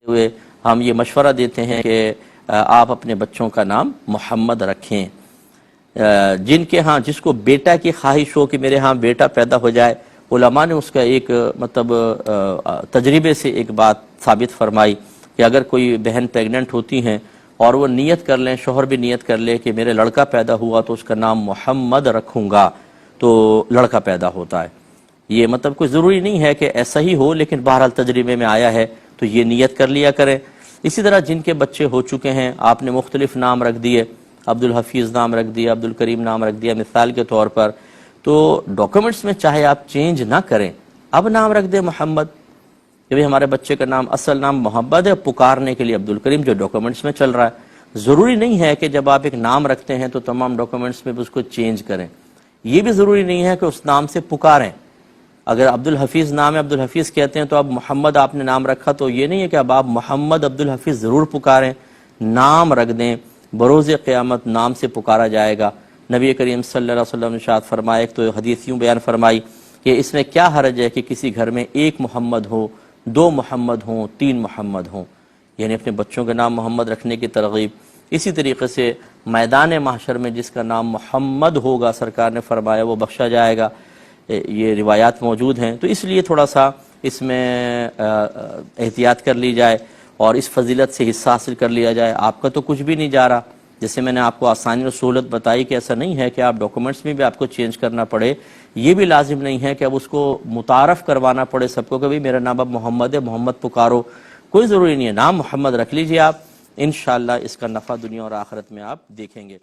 ہوئے ہم یہ مشورہ دیتے ہیں کہ آپ اپنے بچوں کا نام محمد رکھیں۔ جن کے ہاں جس کو بیٹا کی خواہش ہو کہ میرے ہاں بیٹا پیدا ہو جائے، علماء نے اس کا ایک تجربے سے ایک بات ثابت فرمائی کہ اگر کوئی بہن پیگننٹ ہوتی ہیں اور وہ نیت کر لیں، شوہر بھی نیت کر لے کہ میرے لڑکا پیدا ہوا تو اس کا نام محمد رکھوں گا، تو لڑکا پیدا ہوتا ہے۔ یہ کوئی ضروری نہیں ہے کہ ایسا ہی ہو، لیکن بہرحال تجربے میں آیا ہے تو یہ نیت کر لیا کریں۔ اسی طرح جن کے بچے ہو چکے ہیں، آپ نے مختلف نام رکھ دیے، عبدالحفیظ نام رکھ دیا، عبدالکریم نام رکھ دیا مثال کے طور پر، تو ڈاکومنٹس میں چاہے آپ چینج نہ کریں، اب نام رکھ دیں محمد، کہ ہمارے بچے کا نام اصل نام محمد ہے، پکارنے کے لیے عبدالکریم جو ڈاکومنٹس میں چل رہا ہے۔ ضروری نہیں ہے کہ جب آپ ایک نام رکھتے ہیں تو تمام ڈاکومنٹس میں اس کو چینج کریں، یہ بھی ضروری نہیں ہے کہ اس نام سے پکاریں۔ اگر عبدالحفیظ نام ہے، عبدالحفیظ کہتے ہیں، تو اب محمد آپ نے نام رکھا تو یہ نہیں ہے کہ اب آپ محمد عبدالحفیظ ضرور پکاریں، نام رکھ دیں، بروز قیامت نام سے پکارا جائے گا۔ نبی کریم صلی اللہ علیہ وسلم نے ارشاد فرمایا، ایک تو حدیث یوں بیان فرمائی کہ اس میں کیا حرج ہے کہ کسی گھر میں ایک محمد ہو، دو محمد ہوں، تین محمد ہوں، یعنی اپنے بچوں کے نام محمد رکھنے کی ترغیب۔ اسی طریقے سے میدان محشر میں جس کا نام محمد ہوگا، سرکار نے فرمایا وہ بخشا جائے گا، یہ روایات موجود ہیں۔ تو اس لیے تھوڑا سا اس میں احتیاط کر لی جائے اور اس فضیلت سے حصہ حاصل کر لیا جائے۔ آپ کا تو کچھ بھی نہیں جا رہا، جیسے میں نے آپ کو آسانی اور سہولت بتائی کہ ایسا نہیں ہے کہ آپ ڈاکومنٹس میں بھی آپ کو چینج کرنا پڑے، یہ بھی لازم نہیں ہے کہ اب اس کو متعارف کروانا پڑے سب کو کہ بھی میرا نام اب محمد ہے، محمد پکارو، کوئی ضروری نہیں ہے، نام محمد رکھ لیجئے آپ، انشاءاللہ اس کا نفع دنیا اور آخرت میں آپ دیکھیں گے۔